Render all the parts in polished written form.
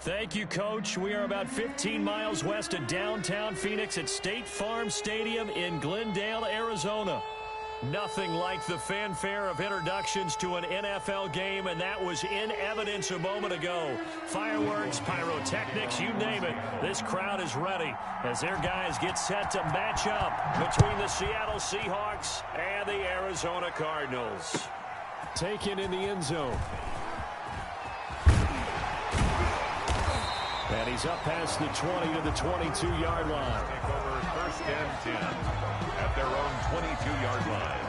Thank you, Coach. We are about 15 miles west of downtown Phoenix at State Farm Stadium in Glendale, Arizona. Nothing like the fanfare of introductions to an NFL game, and that was in evidence a moment ago. Fireworks, pyrotechnics, you name it. This crowd is ready as their guys get set to match up between the Seattle Seahawks and the Arizona Cardinals. Taken in the end zone. And he's up past the 20 to the 22-yard line. Take over first and 10 at their own 22-yard line.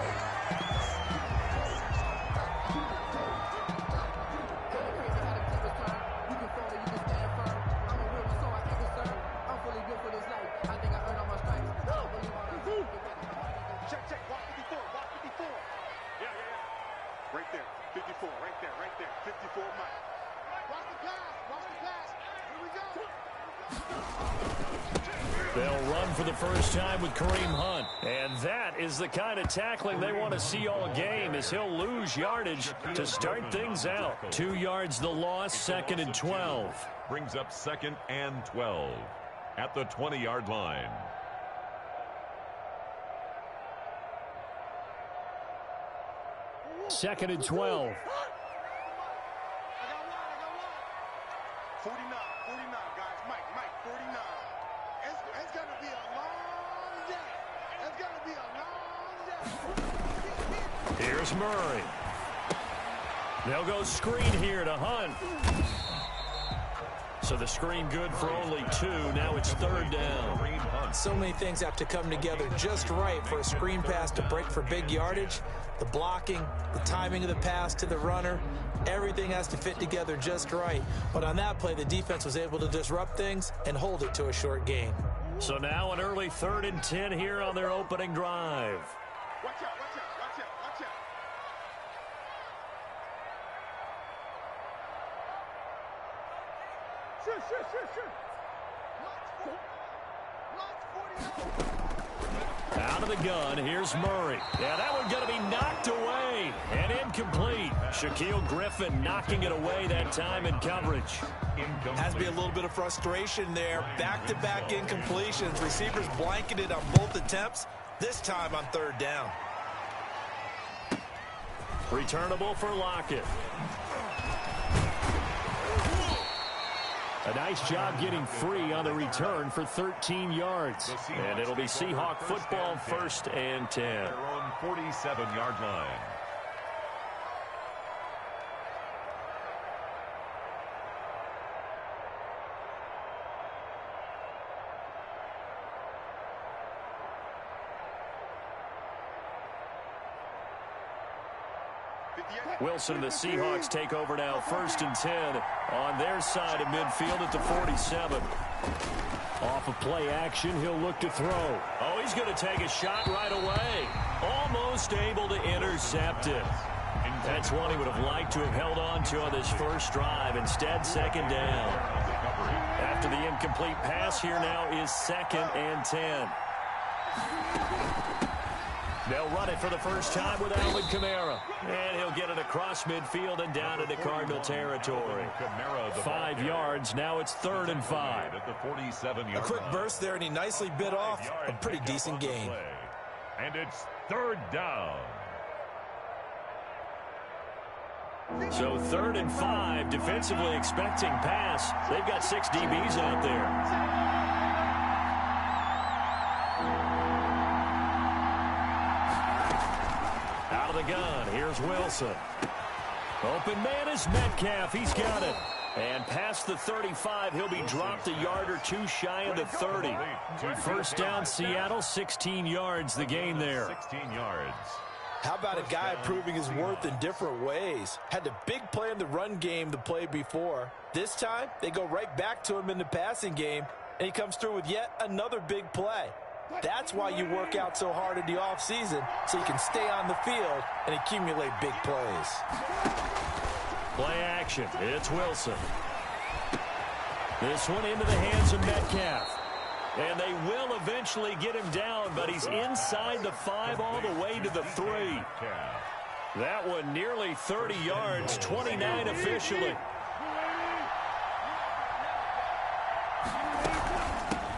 Check, walk 54, walk 54. Yeah. Right there, 54, right there, 54 Mike. Watch the pass. They'll run for the first time with Kareem Hunt. And that is the kind of tackling they want to see all game, as he'll lose yardage to start things out. 2 yards the loss, 2nd and 12. Brings up 2nd and 12 at the 20-yard line. Second and 12. I got one. 49, guys. Mike, 49. It's going to be a long day. Here's Murray. They'll go screen here to Hunt. So the screen good for only 2. Now it's 3rd down. So many things have to come together just right for a screen pass to break for big yardage. The blocking, the timing of the pass to the runner, everything has to fit together just right. But on that play, the defense was able to disrupt things and hold it to a short gain. So now an early 3rd and 10 here on their opening drive. Watch out. Sure. Out of the gun, here's Murray. Yeah, that one's going to be knocked away and incomplete. Shaquille Griffin knocking it away that time in coverage. Has to be a little bit of frustration there. Back-to-back incompletions. Receivers blanketed on both attempts, this time on 3rd down. Returnable for Lockett. A nice job getting free on the return for 13 yards. And it'll be Seahawk football, 1st and 10. Their own 47-yard line. Wilson and the Seahawks take over now, 1st and 10 on their side of midfield at the 47. Off of play action, he'll look to throw. Oh, he's going to take a shot right away. Almost able to intercept it. That's one he would have liked to have held on to on this first drive. Instead, 2nd down. After the incomplete pass, here now is 2nd and 10. They'll run it for the first time with Alvin Kamara. And he'll get it across midfield and down into Cardinal territory. 5 yards. Now it's 3rd and 5. At the 47-yard A quick burst there, and he nicely bit off a pretty decent gain. And it's 3rd down. So 3rd and 5, defensively expecting pass. They've got 6 DBs out there. The gun. Here's Wilson. Open man is Metcalf. He's got it. And past the 35, he'll be dropped a yard or 2 shy of the 30. 1st down, Seattle, 16 yards the gain there. 16 yards. How about a guy proving his worth in different ways? Had a big play in the run game the play before. This time, they go right back to him in the passing game, and he comes through with yet another big play. That's why you work out so hard in the offseason, so you can stay on the field and accumulate big plays. Play action. It's Wilson. This one into the hands of Metcalf. And they will eventually get him down, but he's inside the 5 all the way to the 3. That one nearly 30 yards, 29 officially.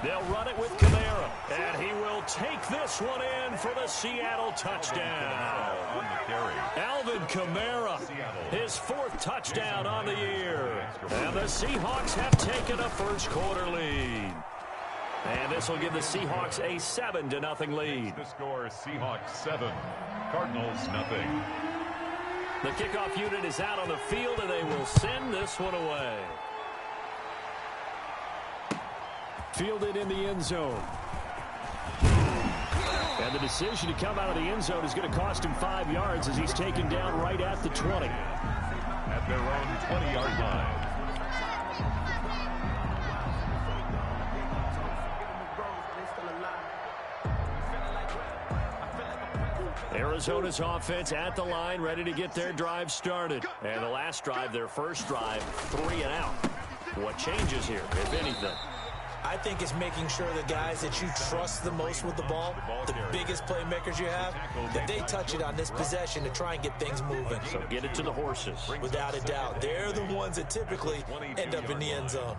They'll run it with Kamara, and he will take this one in for the Seattle touchdown. On the carry. Alvin Kamara, his 4th touchdown on the year. And the Seahawks have taken a first-quarter lead. And this will give the Seahawks a 7-0 lead. The score, Seahawks 7, Cardinals nothing. The kickoff unit is out on the field, and they will send this one away. Fielded in the end zone. And the decision to come out of the end zone is going to cost him 5 yards as he's taken down right at the 20. At their own 20-yard line. Arizona's offense at the line, ready to get their drive started. And the last drive, their first drive, 3 and out. What changes here, if anything? I think it's making sure the guys that you trust the most with the ball, the biggest playmakers you have, that they touch it on this possession to try and get things moving. So get it to the horses. Without a doubt. They're the ones that typically end up in the end zone.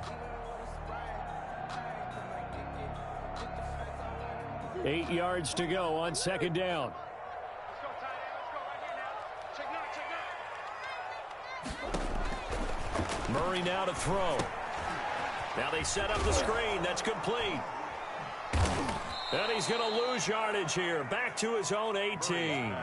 8 yards to go on second down. Murray now to throw. Now they set up the screen. That's complete. And he's going to lose yardage here. Back to his own 18.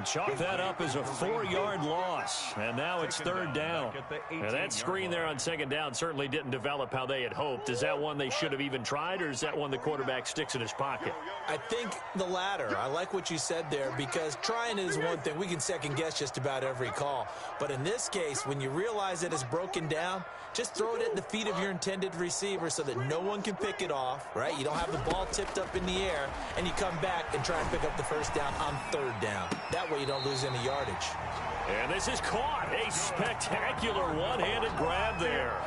Chalk that up as a 4-yard loss. And now it's third down. And that screen there on second down certainly didn't develop how they had hoped. Is that one they should have even tried, or is that one the quarterback sticks in his pocket? I think the latter. I like what you said there, because trying is one thing. We can second guess just about every call. But in this case, when you realize that it's broken down, just throw it at the feet of your intended receiver so that no one can pick it off, right? You don't have the ball tipped up in the air, and you come back and try and pick up the first down on third down. That way you don't lose any yardage. And this is caught. A spectacular one-handed grab there.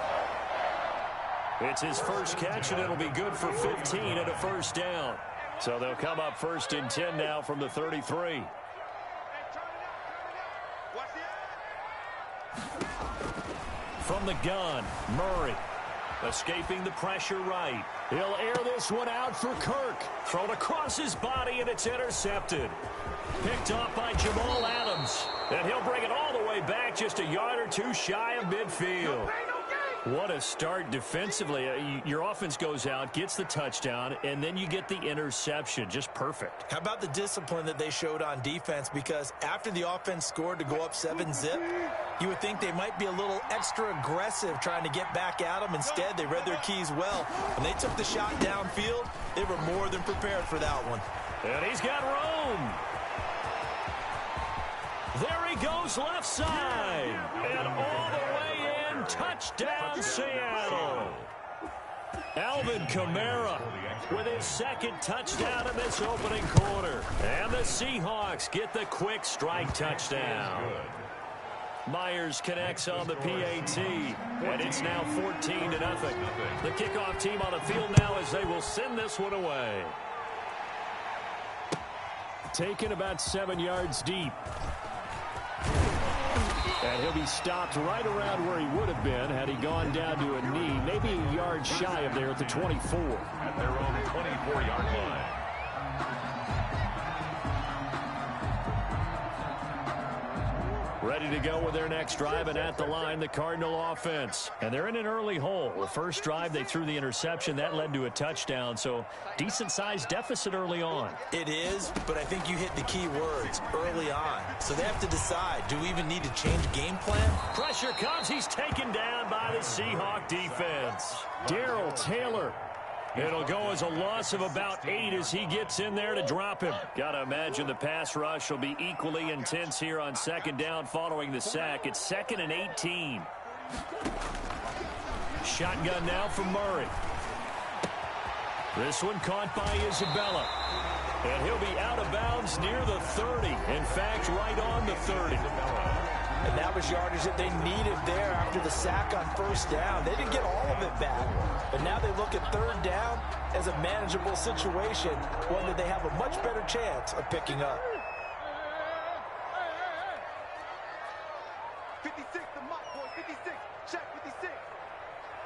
It's his first catch, and it'll be good for 15 and a first down. So they'll come up first and 10 now from the 33. From the gun, Murray. Escaping the pressure right. He'll air this one out for Kirk. Thrown across his body, and it's intercepted. Picked off by Jamal Adams. And he'll bring it all the way back just a yard or two shy of midfield. What a start defensively. Your offense goes out, gets the touchdown, and then you get the interception. Just perfect. How about the discipline that they showed on defense? Because after the offense scored to go up 7-zip, you would think they might be a little extra aggressive trying to get back at them. Instead, they read their keys well. When they took the shot downfield, they were more than prepared for that one. And he's got room. There he goes left side. And all the way in, touchdown Seattle. Alvin Kamara with his second touchdown in this opening quarter. And the Seahawks get the quick strike touchdown. Myers connects on the PAT, and it's now 14-0. The kickoff team on the field now as they will send this one away. Taken about 7 yards deep. And he'll be stopped right around where he would have been had he gone down to a knee, maybe a yard shy of there at the 24. At their own 24-yard line. Ready to go with their next drive, and at the line, the Cardinal offense. And they're in an early hole. The first drive, they threw the interception. That led to a touchdown, so decent-sized deficit early on. It is, but I think you hit the key words, early on. So they have to decide, do we even need to change game plan? Pressure comes. He's taken down by the Seahawk defense. Darrell Taylor. It'll go as a loss of about 8 as he gets in there to drop him. Got to imagine the pass rush will be equally intense here on second down following the sack. It's 2nd and 18. Shotgun now from Murray. This one caught by Isabella. And he'll be out of bounds near the 30. In fact, right on the 30. And that was yardage that they needed there after the sack on first down. They didn't get all of it back, but now they look at third down as a manageable situation, one that they have a much better chance of picking up. 56, the mock boy, 56. Check 56.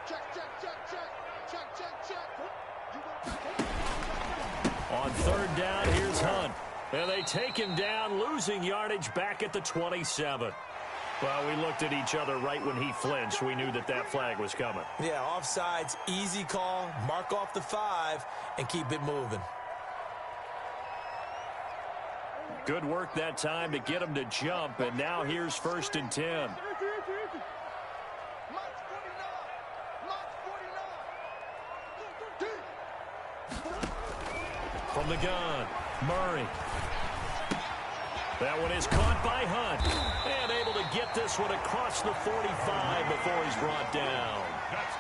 Check, check, check, check. Check, check, check. On third down, here's Hunt. And they take him down, losing yardage back at the 27. Well, we looked at each other right when he flinched. We knew that that flag was coming. Yeah, offsides, easy call, mark off the 5, and keep it moving. Good work that time to get him to jump, and now here's 1st and 10. From the gun, Murray. That one is caught by Hunt. And able to get this one across the 45 before he's brought down.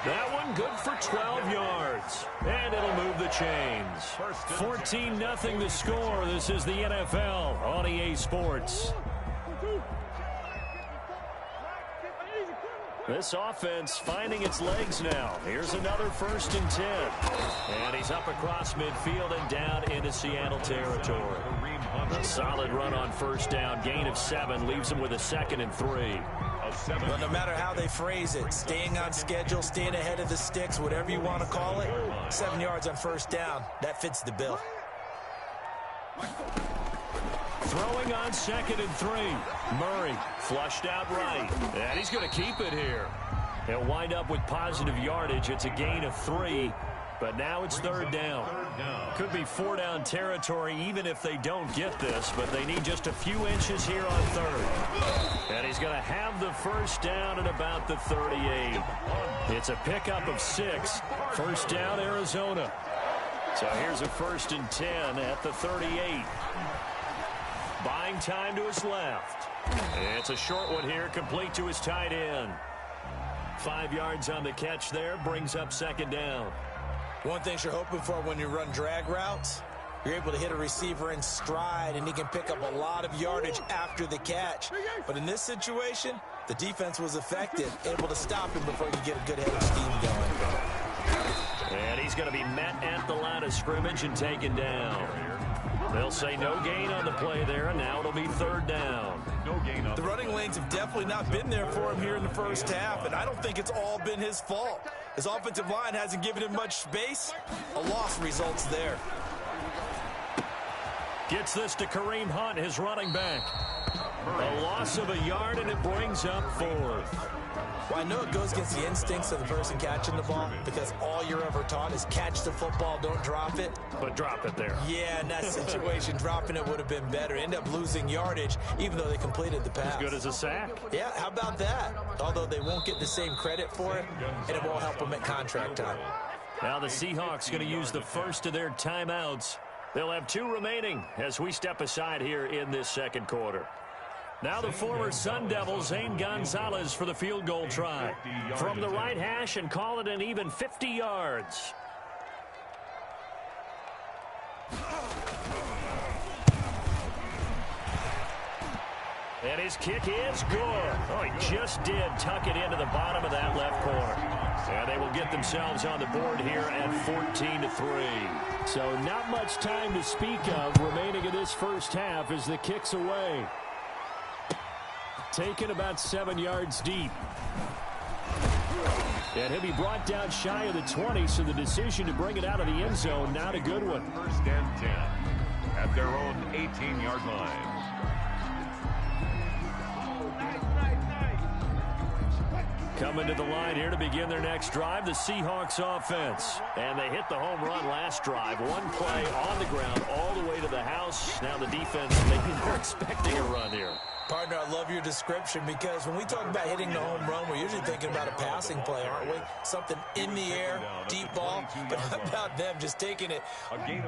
That one good for 12 yards. And it'll move the chains. 14-0 the score. This is the NFL on EA Sports. This offense finding its legs now. Here's another 1st and 10. And he's up across midfield and down into Seattle territory. A solid run on 1st down. Gain of 7 leaves him with a 2nd and 3. Well, no matter how they phrase it, staying on schedule, staying ahead of the sticks, whatever you want to call it, 7 yards on 1st down. That fits the bill. Throwing on 2nd and 3. Murray flushed out right. And he's going to keep it here. He'll wind up with positive yardage. It's a gain of 3. But now it's 3rd down. Could be 4-down territory even if they don't get this. But they need just a few inches here on 3rd. And he's going to have the 1st down at about the 38. It's a pickup of 6. 1st down, Arizona. So here's a 1st and 10 at the 38. Buying time to his left. It's a short one here, complete to his tight end. 5 yards on the catch there, brings up 2nd down. One thing you're hoping for when you run drag routes, you're able to hit a receiver in stride, and he can pick up a lot of yardage after the catch. But in this situation, the defense was effective, able to stop him before he could get a good head of steam going. And he's going to be met at the line of scrimmage and taken down. They'll say no gain on the play there, and now it'll be 3rd down. The running lanes have definitely not been there for him here in the 1st half, and I don't think it's all been his fault. His offensive line hasn't given him much space. A loss results there. Gets this to Kareem Hunt, his running back. A loss of a yard, and it brings up 4th. Well, I know it goes against the instincts of the person catching the ball because all you're ever taught is catch the football, don't drop it. But drop it there. Yeah, in that situation, dropping it would have been better. End up losing yardage, even though they completed the pass. As good as a sack. Yeah, how about that? Although they won't get the same credit for it, and it won't help them at contract time. Now the Seahawks going to use the first of their timeouts. They'll have 2 remaining as we step aside here in this 2nd quarter. Now the former Sun Devil, Zane Gonzalez, for the field goal try. From the right hash and call it an even 50 yards. And his kick is good. Oh, he just did tuck it into the bottom of that left corner. And they will get themselves on the board here at 14-3. So not much time to speak of remaining in this 1st half as the kick's away. Taken about 7 yards deep. And he'll be brought down shy of the 20, so the decision to bring it out of the end zone, not a good one. 1st and 10 at their own 18-yard line. Coming to the line here to begin their next drive, the Seahawks offense. And they hit the home run last drive. 1 play on the ground all the way to the house. Now the defense, maybe they're expecting a run here. Partner, I love your description because when we talk about hitting the home run, we're usually thinking about a passing play, aren't we? Something in the air, deep ball. But how about them just taking it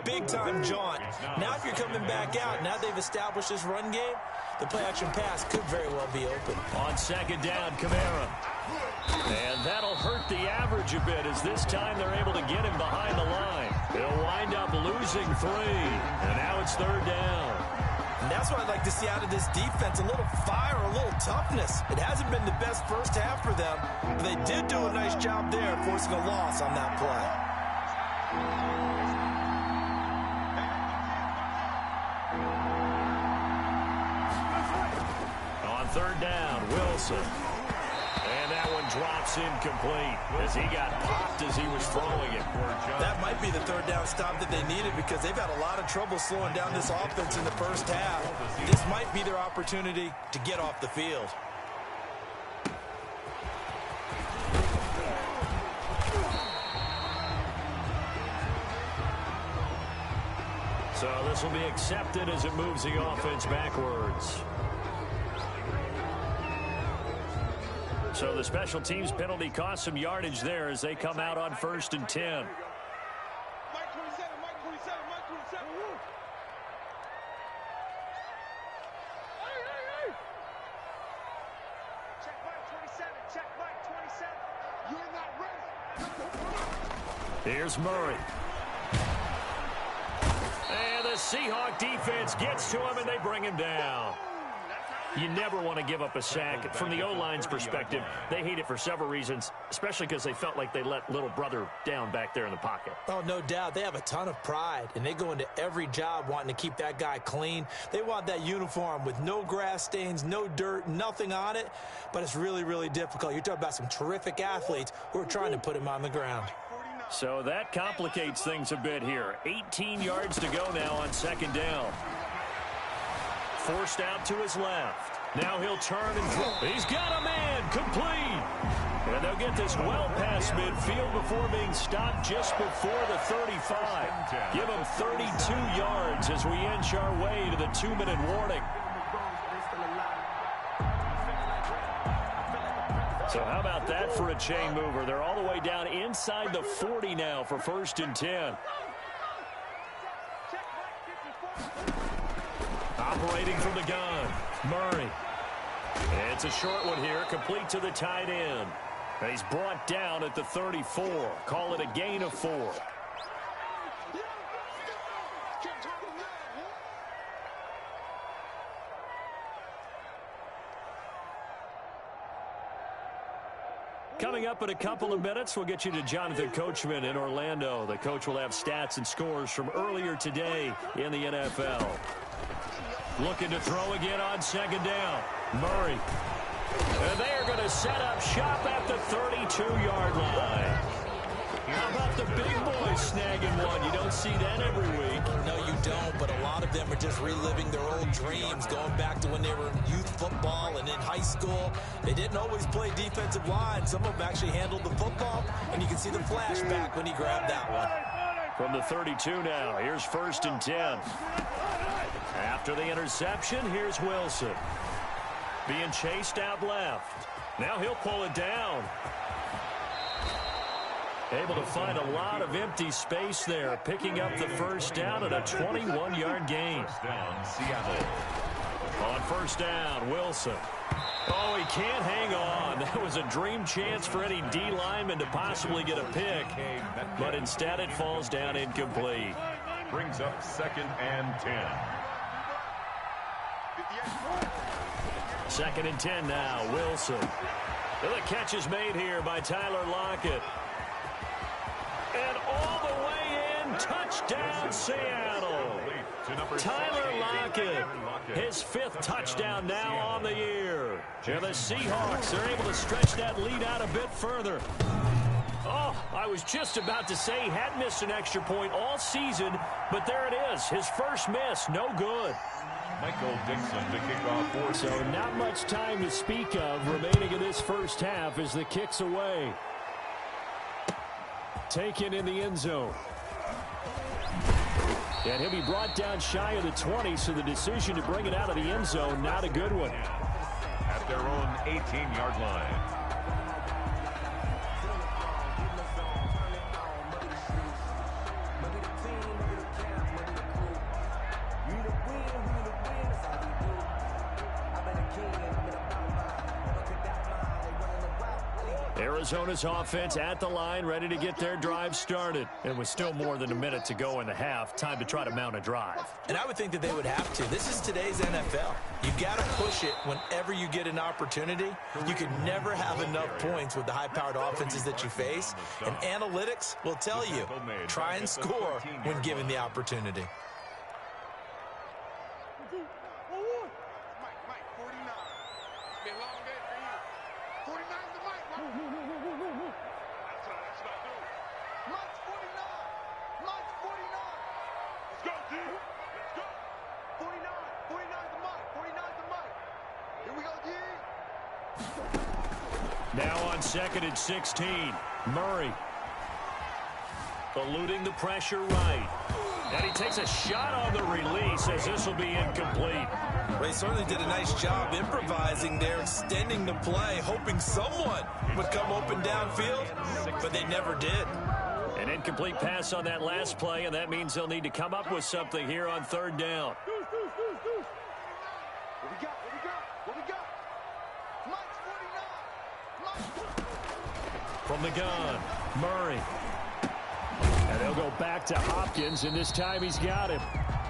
big-time jaunt? Now if you're coming back out, now they've established this run game, the play-action pass could very well be open. On 2nd down, Kamara. And that'll hurt the average a bit as this time they're able to get him behind the line. He'll wind up losing 3. And now it's 3rd down. And that's what I'd like to see out of this defense, a little fire, a little toughness. It hasn't been the best 1st half for them, but they did do a nice job there forcing a loss on that play. On 3rd down, Wilson. And that one drops incomplete as he got popped as he was throwing it. That might be the third down stop that they needed because they've had a lot of trouble slowing down this offense in the first half. This might be their opportunity to get off the field. So this will be accepted as it moves the offense backwards. So the special teams penalty cost some yardage there as they come out on 1st and 10. Mike 27, Mike 27, Mike 27. Check Mike 27, check Mike 27. You're not ready. Here's Murray. And the Seahawk defense gets to him, and they bring him down. You never want to give up a sack. From the O-line's perspective, they hate it for several reasons, especially because they felt like they let little brother down back there in the pocket. Oh, no doubt. They have a ton of pride, and they go into every job wanting to keep that guy clean. They want that uniform with no grass stains, no dirt, nothing on it, but it's really, really difficult. You're talking about some terrific athletes who are trying to put him on the ground. So that complicates things a bit here. 18 yards to go now on 2nd down. Forced out to his left. Now he'll turn and throw. He's got a man complete. And they'll get this well past midfield before being stopped just before the 35. Give him 32 yards as we inch our way to the 2-minute warning. So how about that for a chain mover? They're all the way down inside the 40 now for 1st and 10. Operating from the gun, Murray. It's a short one here, complete to the tight end. And he's brought down at the 34. Call it a gain of 4. Coming up in a couple of minutes, we'll get you to Jonathan Coachman in Orlando. The coach will have stats and scores from earlier today in the NFL. Looking to throw again on 2nd down. Murray. And they are going to set up shop at the 32-yard line. How about the big boys snagging one? You don't see that every week. No, you don't, but a lot of them are just reliving their old dreams, going back to when they were in youth football and in high school. They didn't always play defensive line. Some of them actually handled the football, and you can see the flashback when he grabbed that one. From the 32 now, here's 1st and 10. After the interception, here's Wilson. Being chased out left. Now he'll pull it down. Able to find a lot of empty space there, picking up the 1st down at a 21-yard gain. On 1st down, Wilson. Oh, he can't hang on. That was a dream chance for any D lineman to possibly get a pick, but instead it falls down incomplete. Brings up 2nd and 10. 2nd and 10 now, Wilson. The catch is made here by Tyler Lockett. And all the way in, touchdown Seattle. Tyler Lockett, his 5th touchdown now on the year. And the Seahawks are able to stretch that lead out a bit further. Oh, I was just about to say he had missed an extra point all season, but there it is, his first miss, no good. Michael Dixon to kick off for. So not much time to speak of remaining in this first half as the kick's away. Taken in the end zone. And he'll be brought down shy of the 20, so the decision to bring it out of the end zone, not a good one. At their own 18-yard line. Arizona's offense at the line, ready to get their drive started. And with still more than a minute to go in the half, time to try to mount a drive. And I would think that they would have to. This is today's NFL. You've got to push it whenever you get an opportunity. You can never have enough points with the high-powered offenses that you face. And analytics will tell you, try and score when given the opportunity. Mike, 49. It's been a long day for you. 49's the Mike. Now on 2nd and 16. Murray. Eluding the pressure right. And he takes a shot on the release as this will be incomplete. Well, he certainly did a nice job improvising there, extending the play, hoping someone would come open downfield, but they never did. An incomplete pass on that last play, and that means they'll need to come up with something here on 3rd down. What we got? Mike's 49. From the gun, Murray. And they'll go back to Hopkins, and this time he's got him.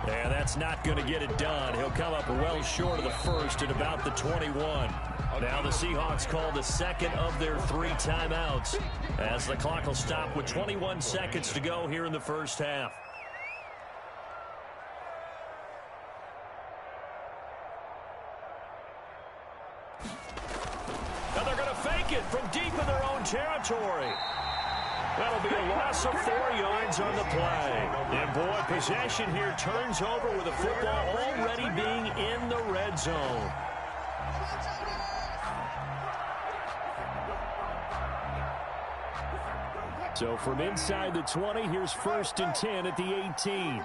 And that's not going to get it done. He'll come up well short of the first at about the 21. Now the Seahawks call the second of their 3 timeouts as the clock will stop with 21 seconds to go here in the first half. Now they're going to fake it from deep in their own territory. That'll be a loss of 4 yards on the play. And, boy, possession here turns over with the football already being in the red zone. So from inside the 20, here's 1st and 10 at the 18.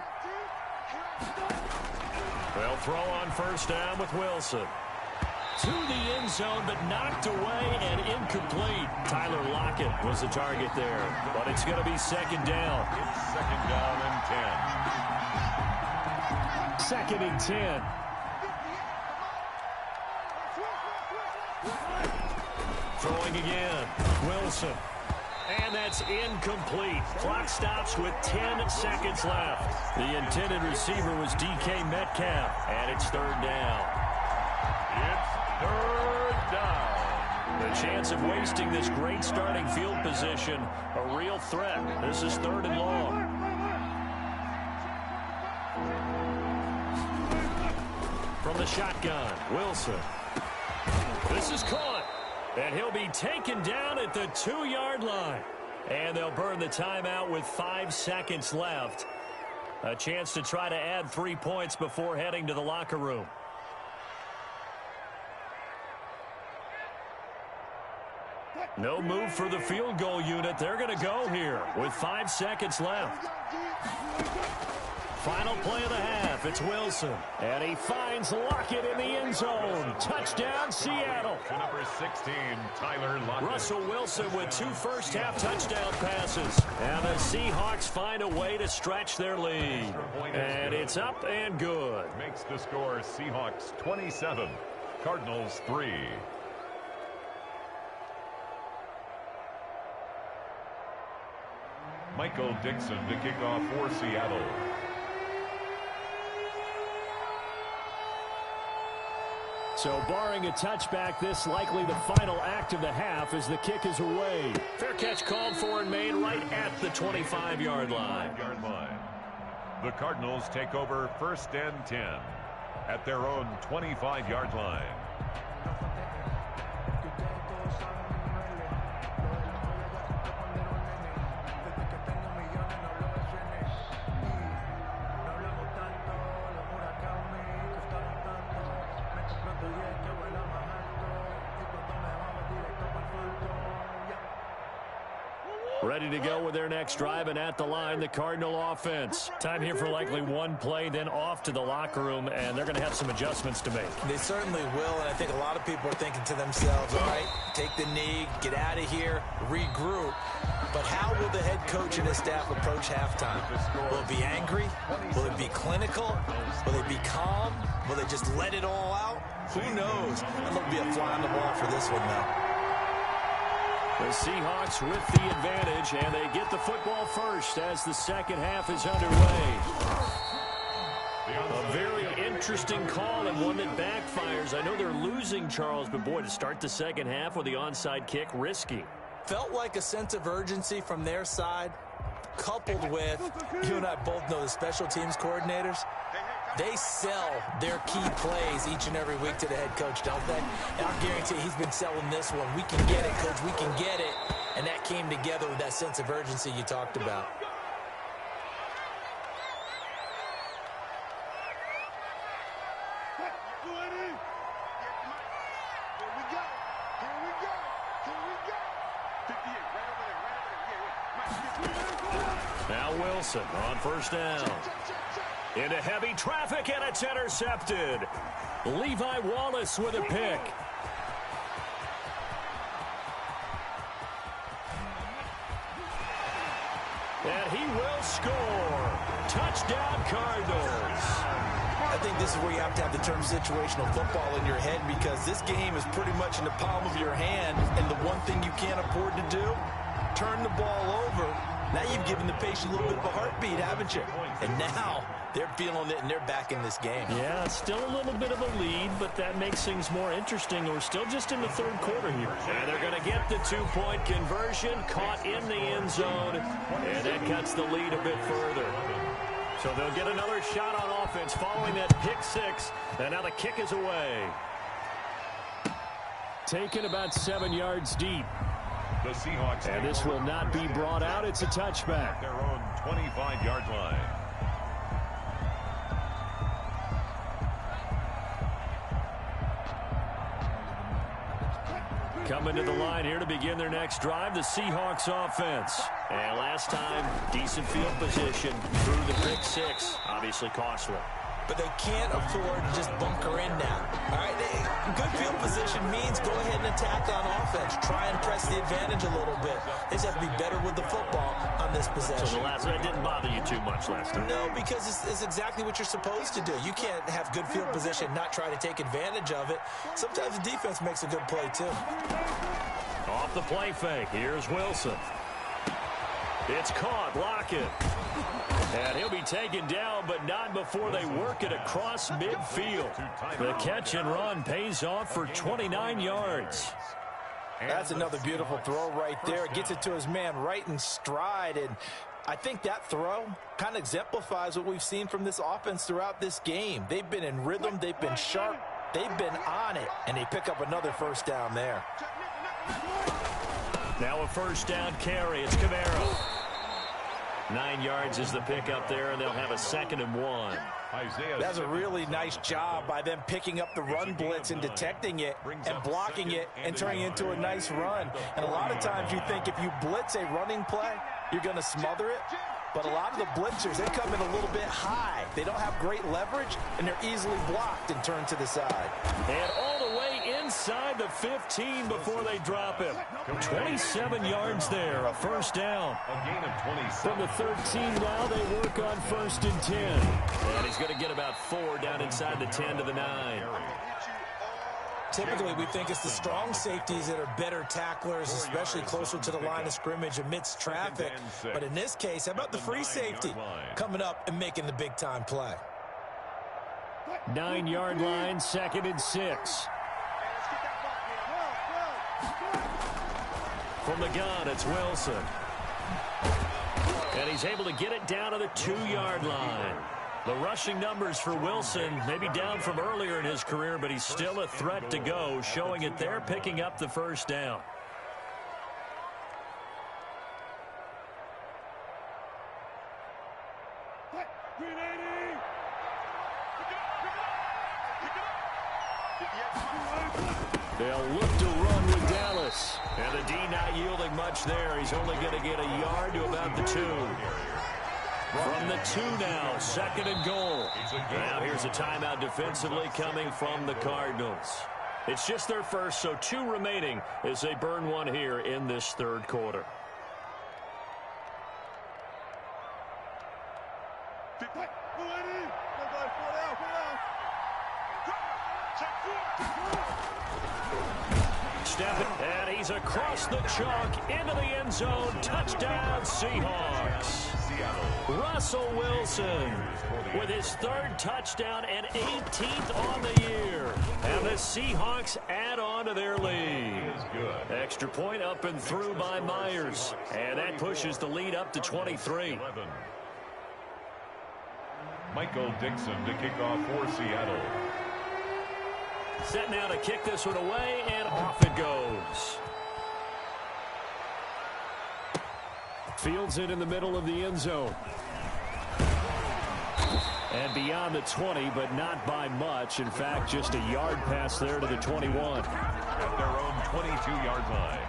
They'll throw on 1st down with Wilson. To the end zone, but knocked away and incomplete. Tyler Lockett was the target there, but it's going to be 2nd down. It's 2nd down and 10. 2nd and 10. Throwing again. Wilson. And that's incomplete. Clock stops with 10 seconds left. The intended receiver was DK Metcalf, and it's 3rd down. It's 3rd down. The chance of wasting this great starting field position, a real threat. This is 3rd and long. From the shotgun, Wilson. This is caught. And he'll be taken down at the 2-yard line. And they'll burn the timeout with 5 seconds left. A chance to try to add 3 points before heading to the locker room. No move for the field goal unit. They're going to go here with 5 seconds left. Final play of the half. It's Wilson. And he finds Lockett in the end zone. Touchdown, Seattle. To number 16, Tyler Lockett. Russell Wilson with 2 first-half touchdown passes. And the Seahawks find a way to stretch their lead. And it's up and good. Makes the score Seahawks 27, Cardinals 3. Michael Dixon to kick off for Seattle. So barring a touchback, this likely the final act of the half as the kick is away. Fair catch called for and made right at the 25-yard line. The Cardinals take over 1st and 10 at their own 25-yard line. Ready to go with their next drive, and at the line, the Cardinal offense. Time here for likely 1 play, then off to the locker room, and they're going to have some adjustments to make. They certainly will, and I think a lot of people are thinking to themselves, all right, take the knee, get out of here, regroup. But how will the head coach and his staff approach halftime? Will it be angry? Will it be clinical? Will it be calm? Will they just let it all out? Who knows? I'm going to be a fly on the wall for this one, though. The Seahawks with the advantage, and they get the football first as the second half is underway. A very interesting call and one that backfires. I know they're losing, Charles, but boy, to start the second half with the onside kick, risky. Felt like a sense of urgency from their side, coupled with, you and I both know the special teams coordinators, they sell their key plays each and every week to the head coach, don't they? And I'll guarantee he's been selling this one. We can get it, coach. We can get it. And that came together with that sense of urgency you talked about. Now Wilson on first down. Into heavy traffic, and it's intercepted. Levi Wallace with a pick. And he will score. Touchdown, Cardinals. I think this is where you have to have the term situational football in your head, because this game is pretty much in the palm of your hand, and the one thing you can't afford to do, turn the ball over. Now you've given the patient a little bit of a heartbeat, haven't you? And now they're feeling it, and they're back in this game. Yeah, still a little bit of a lead, but that makes things more interesting. We're still just in the third quarter here. And they're going to get the two-point conversion, caught in the end zone, and that cuts the lead a bit further. So they'll get another shot on offense following that pick six, and now the kick is away. Taken about 7 yards deep. The Seahawks. And this will not be brought out. It's a touchback. Their own 25-yard line. Coming to the line here to begin their next drive, the Seahawks offense. And last time, decent field position through the pick six. Obviously costly. But they can't afford to just bunker in now. All right, good field position means go ahead and attack on offense. Try and press the advantage a little bit. They just have to be better with the football on this possession. So the last one didn't bother you too much last time? No, because it's exactly what you're supposed to do. You can't have good field position, not try to take advantage of it. Sometimes the defense makes a good play, too. Off the play fake, here's Wilson. It's caught, Lockett. And he'll be taken down, but not before they work it across midfield. The catch and run pays off for 29 yards. That's another beautiful throw right there. It gets it to his man right in stride. And I think that throw kind of exemplifies what we've seen from this offense throughout this game. They've been in rhythm. They've been sharp. They've been on it. And they pick up another first down there. Now a first down carry. It's Camaro. 9 yards is the pickup there, and they'll have a 2nd and 1. That's a really nice job by them picking up the run blitz and detecting it and blocking it and turning it into a nice run. And a lot of times you think if you blitz a running play, you're going to smother it. But a lot of the blitzers, they come in a little bit high. They don't have great leverage, and they're easily blocked and turned to the side. And all the way inside the 15 before they drop him. 27 yards there, a first down. A gain of 27. From the 13 now, they work on 1st and 10. And he's going to get about 4 down inside the 10 to the 9. Typically, we think it's the strong safeties that are better tacklers, especially closer to the line of scrimmage amidst traffic. But in this case, how about the free safety coming up and making the big-time play? 9-yard line, 2nd and 6. From the gun, it's Wilson. And he's able to get it down to the 2-yard line. The rushing numbers for Wilson may be down from earlier in his career, but he's still a threat to go, showing it there, picking up the first down. They'll look to run with Dallas. And the D not yielding much there. He's only going to get a yard to about the 2. From the 2 now, 2nd and goal. Now here's a timeout defensively coming from the Cardinals. It's just their first, so 2 remaining as they burn one here in this 3rd quarter. And he's across the chalk into the end zone. Touchdown, Seahawks. Russell Wilson with his 3rd touchdown and 18th on the year. And the Seahawks add on to their lead. Extra point up and through by Myers. And that pushes the lead up to 23. Michael Dixon to kick off for Seattle. Set now to kick this one away, and off it goes. Fields it in the middle of the end zone. And beyond the 20, but not by much. In fact, just a yard pass there to the 21. At their own 22-yard line.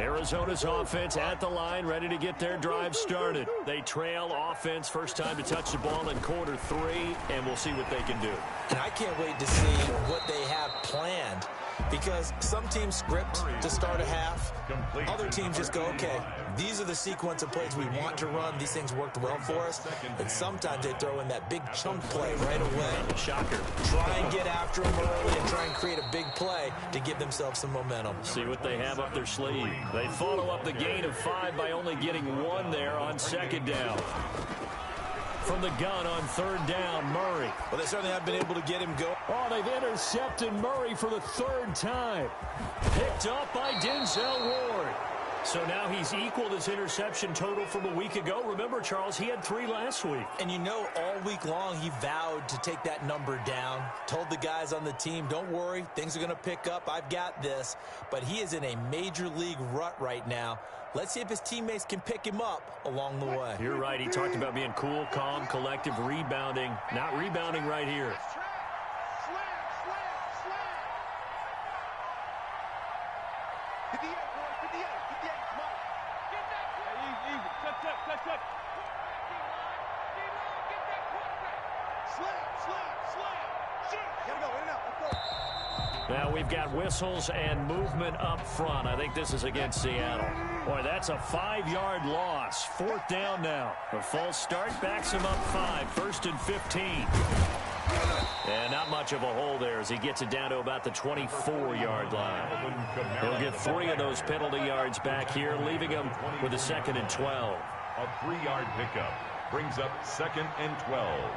Arizona's offense at the line, ready to get their drive started. They trail offense, first time to touch the ball in quarter 3, and we'll see what they can do. And I can't wait to see what they have planned, because some teams script to start a half. Other teams just go, okay, these are the sequence of plays we want to run. These things worked well for us. And sometimes they throw in that big chunk play right away. Shocker. Try and get after them early and try and create a big play to give themselves some momentum. See what they have up their sleeve. They follow up the gain of 5 by only getting 1 there on second down. From the gun on third down, Murray. Well, they certainly have been able to get him going. Oh, they've intercepted Murray for the 3rd time. Picked up by Denzel Ward. So now he's equaled his interception total from a week ago. Remember, Charles, he had 3 last week. And you know, all week long, he vowed to take that number down. Told the guys on the team, don't worry, things are going to pick up. I've got this. But he is in a major league rut right now. Let's see if his teammates can pick him up along the way. You're right. He talked about being cool, calm, collective, rebounding. Not rebounding right here. Now we've got whistles and movement up front. I think this is against Seattle. Boy, that's a 5-yard loss. 4th down now. A false start backs him up 5. 1st and 15. And not much of a hole there as he gets it down to about the 24-yard line. He'll get 3 of those penalty yards back here, leaving him with a 2nd and 12. A 3-yard pickup brings up 2nd and 12.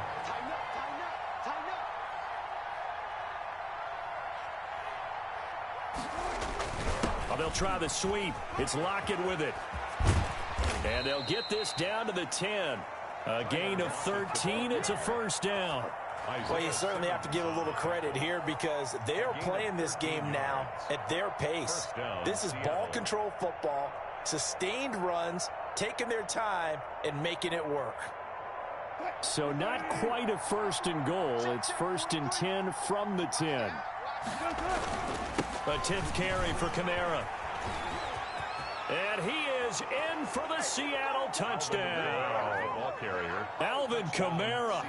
They'll try the sweep. It's Lockett with it. And they'll get this down to the 10. A gain of 13. It's a 1st down. Well, you certainly have to give a little credit here because they are playing this game now at their pace. This is ball control football, sustained runs, taking their time, and making it work. So not quite a 1st and goal. It's 1st and 10 from the 10. A 10th carry for Kamara. And he is in for the Seattle touchdown. Ball carrier. Alvin Kamara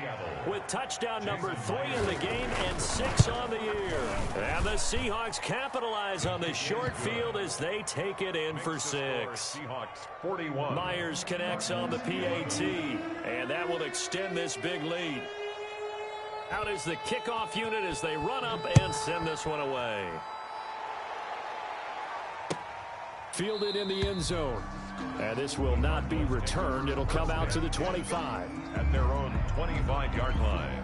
with touchdown number 3 in the game and 6 on the year. And the Seahawks capitalize on the short field as they take it in for 6. Seahawks 41. Myers connects on the PAT, and that will extend this big lead. Out is the kickoff unit as they run up and send this one away. Fielded in the end zone. And this will not be returned. It'll come out to the 25. At their own 25-yard line.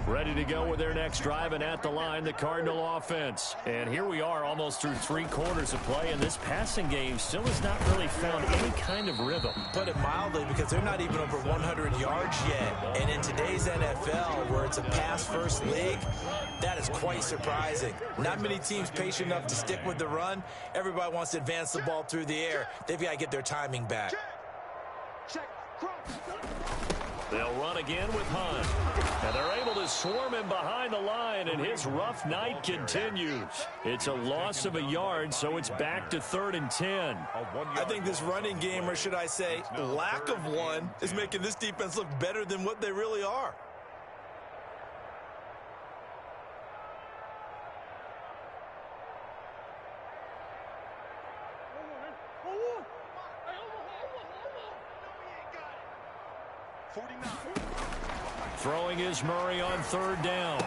Ready to go with their next drive, and at the line, the Cardinal offense. And here we are almost through 3 quarters of play, and this passing game still has not really found any kind of rhythm. Put it mildly, because they're not even over 100 yards yet. And in today's NFL, where it's a pass-first league, that is quite surprising. Not many teams patient enough to stick with the run. Everybody wants to advance the ball through the air. They've got to get their timing back. They'll run again with Hunt. And they're able to swarm him behind the line, and his rough night continues. It's a loss of a yard, so it's back to 3rd and 10. I think this running game, or should I say lack of one, is making this defense look better than what they really are. Throwing is Murray on 3rd down.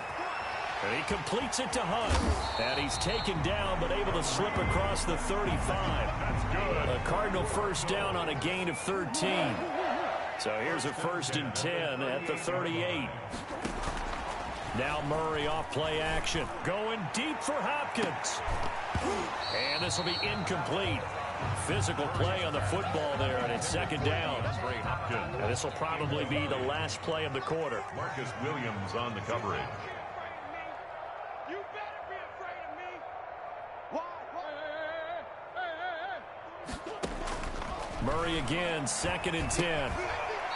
And he completes it to Hunt. And he's taken down, but able to slip across the 35. That's good. A Cardinal 1st down on a gain of 13. So here's a 1st and 10 at the 38. Now Murray off play action. Going deep for Hopkins. And this will be incomplete. Physical play on the football there, and it's 2nd down. And this will probably be the last play of the quarter. Marcus Williams on the coverage. You better be afraid of me. Why? Murray again, 2nd and 10.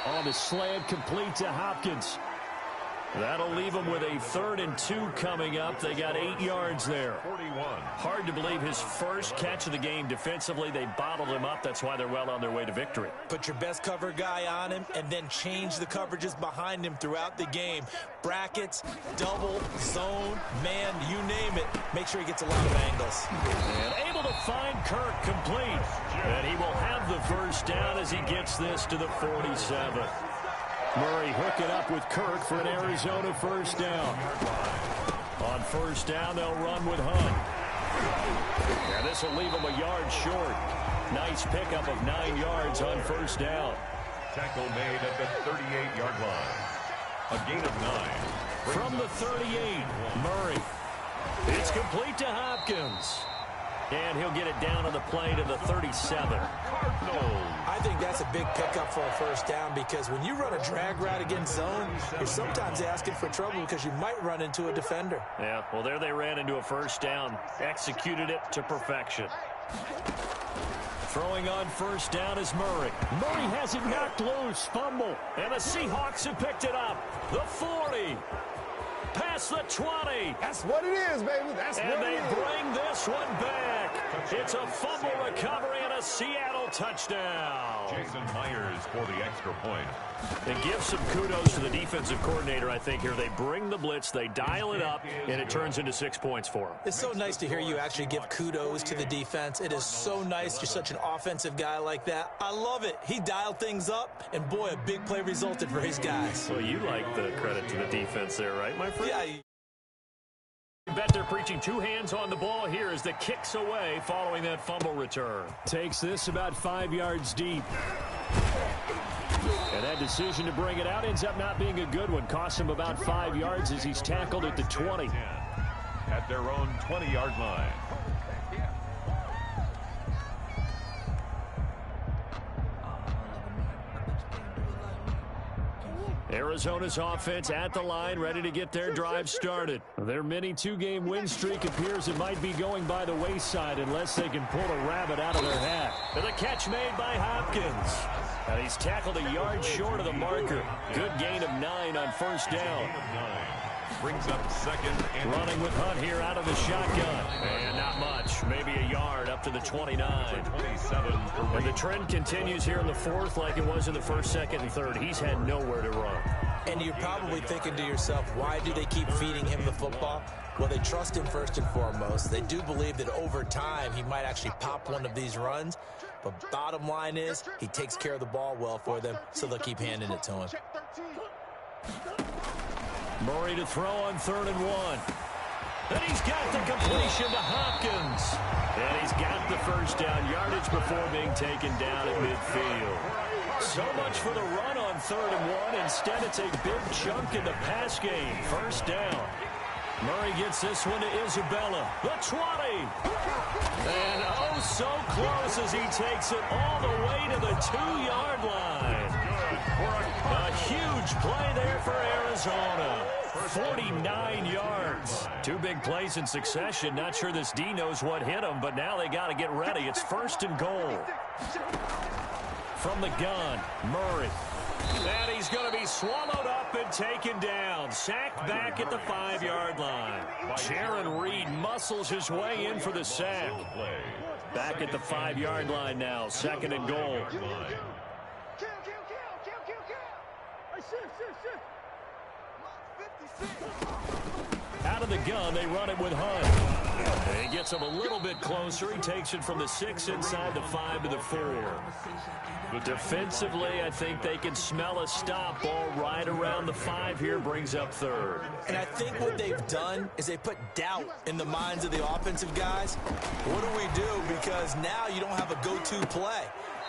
On the slant, complete to Hopkins. That'll leave them with a 3rd and 2 coming up. They got 8 yards there. 41. Hard to believe his first catch of the game defensively. They bottled him up. That's why they're well on their way to victory. Put your best cover guy on him and then change the coverages behind him throughout the game. Brackets, double, zone, man, you name it. Make sure he gets a lot of angles. And able to find Kirk complete. And he will have the first down as he gets this to the 47. Murray hooking up with Kirk for an Arizona first down. On first down, they'll run with Hunt. And this will leave them a yard short. Nice pickup of 9 yards on first down. Tackle made at the 38-yard line. A gain of 9. From the 38, Murray. It's complete to Hopkins. And he'll get it down on the play to the 37. Cardinals. I think that's a big pickup for a first down because when you run a drag route against zone, you're sometimes asking for trouble because you might run into a defender. Yeah, well, there they ran into a first down. Executed it to perfection. Throwing on first down is Murray. Murray has it knocked loose. Fumble. And the Seahawks have picked it up. The 40. Past the 20. That's what it is, baby. That's And what they it is. bring this one back. It's a fumble recovery and a Seattle touchdown. Jason Myers for the extra point. And give some kudos to the defensive coordinator, I think, here. They bring the blitz, they dial it up, and it turns into 6 points for them. It's so nice to hear you actually give kudos to the defense. It is so nice. You're such an offensive guy like that. I love it. He dialed things up, and boy, a big play resulted for his guys. Well, you like the credit to the defense there, right, my friend? Yeah. I bet they're preaching 2 hands on the ball here as the kick's away following that fumble return. Takes this about 5 yards deep. And that decision to bring it out ends up not being a good one. Costs him about 5 yards as he's tackled at the 20. At their own 20-yard line. Arizona's offense at the line, ready to get their drive started. Their mini 2-game win streak appears it might be going by the wayside unless they can pull a rabbit out of their hat. And the catch made by Hopkins. And he's tackled a yard short of the marker. Good gain of 9 on first down. Brings up 2nd and Running with Hunt here out of the shotgun. And not much, maybe a yard up to the 29. 27. And the trend continues here in the 4th like it was in the 1st, 2nd, and 3rd. He's had nowhere to run. And you're probably thinking to yourself, why do they keep feeding him the football? Well, they trust him first and foremost. They do believe that over time he might actually pop one of these runs. But bottom line is he takes care of the ball well for them, so they'll keep handing it to him. Murray to throw on 3rd and 1. And he's got the completion to Hopkins. And he's got the first down yardage before being taken down at midfield. So much for the run on 3rd and 1. Instead, it's a big chunk in the pass game. First down. Murray gets this one to Isabella. The 20. And oh, so close as he takes it all the way to the 2-yard line. A huge play there for Arizona. 49 yards. 2 big plays in succession. Not sure this D knows what hit him, but now they got to get ready. It's 1st and goal. From the gun, Murray. And he's going to be swallowed up and taken down. Sacked back at the 5-yard line. Jaron Reed muscles his way in for the sack. Back at the 5-yard line now. 2nd and goal. Out of the gun, they run it with Hunt. And he gets him a little bit closer. He takes it from the 6 inside the 5 to the 4. Defensively, I think they can smell a stop ball right around the 5 here. Brings up 3rd. And I think what they've done is they put doubt in the minds of the offensive guys. What do we do? Because now you don't have a go-to play.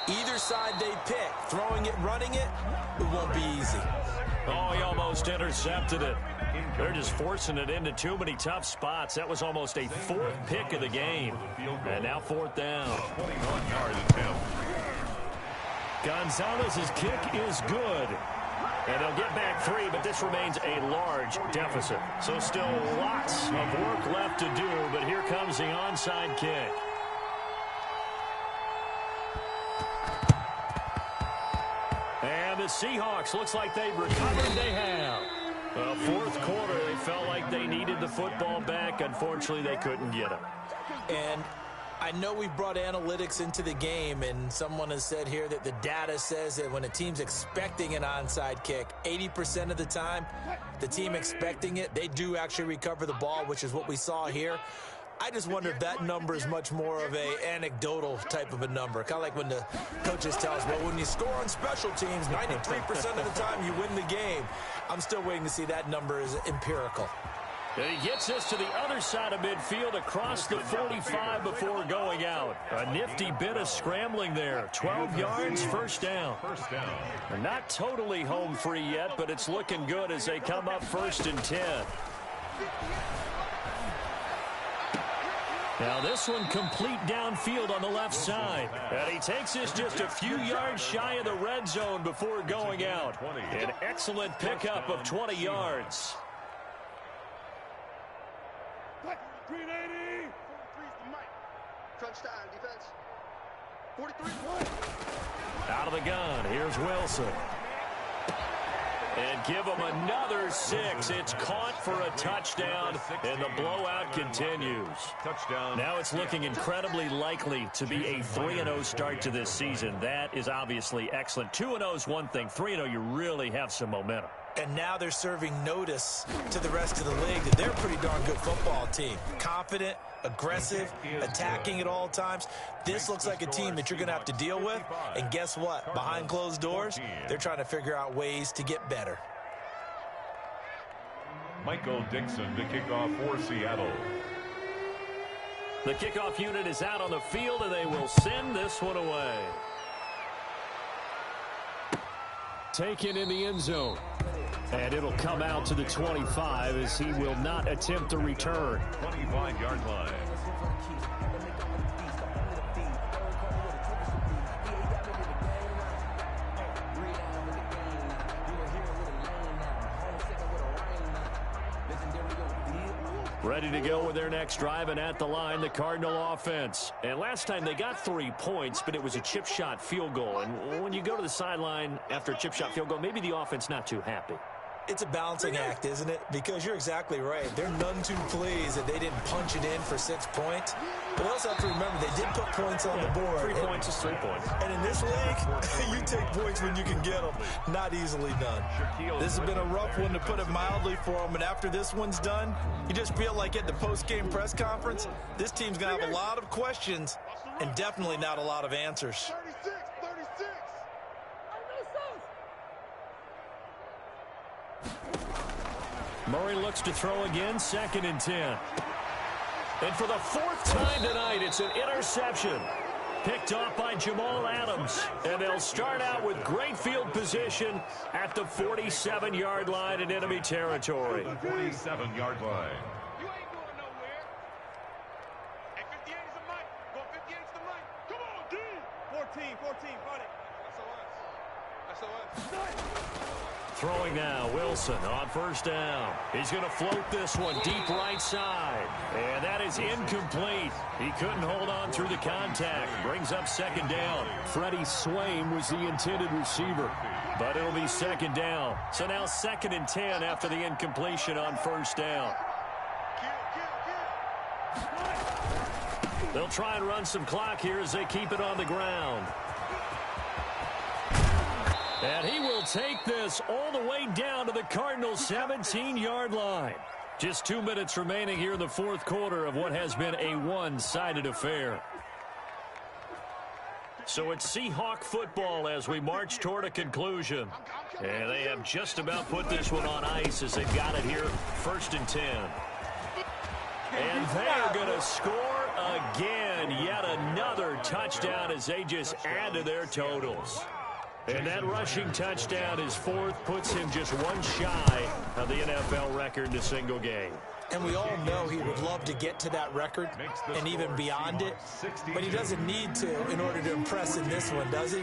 Either side they pick, throwing it, running it, it won't be easy. Oh, he almost intercepted it. They're just forcing it into too many tough spots. That was almost a 4th pick of the game. And now 4th down. 21-yard attempt. Gonzalez's kick is good. And they'll get back 3, but this remains a large deficit. So still lots of work left to do, but here comes the onside kick. Seahawks, looks like they've recovered. They have. Well, fourth quarter, they felt like they needed the football back. Unfortunately, they couldn't get it. And I know we brought analytics into the game, and someone has said here that the data says that when a team's expecting an onside kick, 80% of the time, the team expecting it, they do actually recover the ball, which is what we saw here. I just wonder if that number is much more of a anecdotal type of a number. Kind of like when the coaches tell us, well, when you score on special teams, 93% of the time you win the game. I'm still waiting to see that number is empirical. He gets us to the other side of midfield across the 45 before going out. A nifty bit of scrambling there. 12 yards, first down. They're not totally home free yet, but it's looking good as they come up 1st and 10. Now this one complete downfield on the left side. And he takes us just a few yards shy of the red zone before going out. An excellent pickup of 20 yards. 380. 43's the mic. Crunch time, defense. 43. Out of the gun, here's Wilson. And give him another 6. It's caught for a touchdown, and the blowout continues. Touchdown. Now it's looking incredibly likely to be a 3-0 start to this season. That is obviously excellent. 2-0 is one thing. 3-0, you really have some momentum. And now they're serving notice to the rest of the league that they're a pretty darn good football team. Confident, aggressive, attacking at all times. This looks like a team that you're going to have to deal with. And guess what? Behind closed doors, they're trying to figure out ways to get better. Michael Dixon to kick off for Seattle. The kickoff unit is out on the field, and they will send this one away. Taken in the end zone. And it'll come out to the 25 as he will not attempt a return. 25-yard line. Ready to go with their next drive, and at the line, the Cardinal offense. And last time they got 3 points, but it was a chip shot field goal. And when you go to the sideline after a chip shot field goal, maybe the offense not too happy. It's a balancing act, isn't it? Because you're exactly right. They're none too pleased that they didn't punch it in for 6 points. But they also have to remember they did put points on the board. 3 points is 3 points. And in this league, you take points when you can get them. Not easily done. This has been a rough one, to put it mildly, for them. And after this one's done, you just feel like at the post-game press conference, this team's going to have a lot of questions and definitely not a lot of answers. 36. Murray looks to throw again, 2nd and 10. And for the 4th time tonight, it's an interception. Picked off by Jamal Adams. And they'll start out with great field position at the 47-yard line in enemy territory. 47-yard line. You ain't going nowhere. Hey, 58 is the mic. Go 58 is the mic. Come on, D. 14, buddy. That's us. Throwing now, Wilson on 1st down. He's going to float this one deep right side. And that is incomplete. He couldn't hold on through the contact. Brings up 2nd down. Freddie Swain was the intended receiver. But it'll be 2nd down. So now 2nd and 10 after the incompletion on 1st down. They'll try and run some clock here as they keep it on the ground. And he will take this all the way down to the Cardinals' 17-yard line. Just 2 minutes remaining here in the 4th quarter of what has been a one-sided affair. So it's Seahawk football as we march toward a conclusion. And they have just about put this one on ice as they've got it here, 1st and 10. And they are going to score again. Yet another touchdown as they just add to their totals. And that rushing touchdown, his 4th, puts him just one shy of the NFL record in a single game. And we all know he would love to get to that record and even beyond it. But he doesn't need to in order to impress in this one, does he?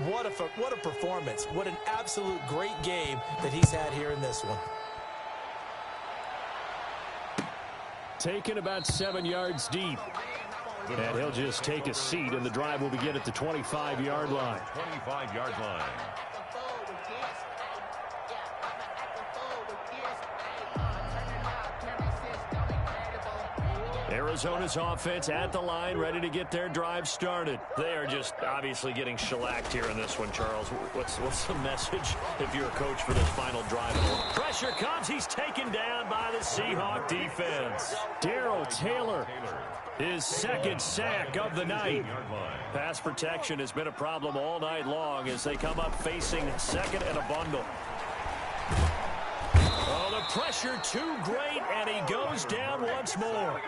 What a performance. What an absolute great game that he's had here in this one. Taken about 7 yards deep. And he'll just take a seat, and the drive will begin at the 25-yard line. 25-yard line. Arizona's offense at the line, ready to get their drive started. They are just obviously getting shellacked here in this one, Charles. What's the message if you're a coach for this final drive? Pressure comes. He's taken down by the Seahawk defense. Darrell Taylor, his second sack of the night. Pass protection has been a problem all night long as they come up facing second and a bundle. Oh, the pressure too great, and he goes down once more.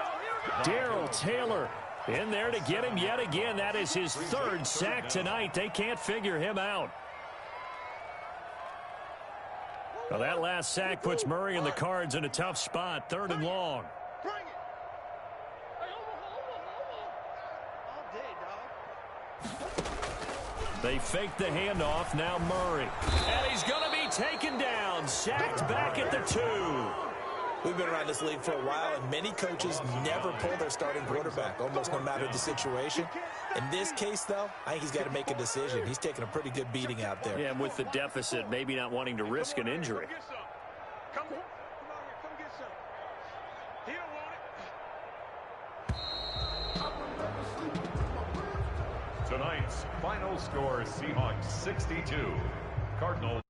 Darrell Taylor in there to get him yet again. That is his third sack tonight. They can't figure him out. Well, that last sack puts Murray and the Cards in a tough spot, 3rd and long. They fake the handoff. Now Murray. And he's going to be taken down. Sacked back at the 2. We've been around this league for a while, and many coaches never pull their starting quarterback, almost no matter the situation. In this case, though, I think he's got to make a decision. He's taking a pretty good beating out there. Yeah, and with the deficit, maybe not wanting to risk an injury. Come get some. He don't want it. Tonight's final score, Seahawks 62, Cardinals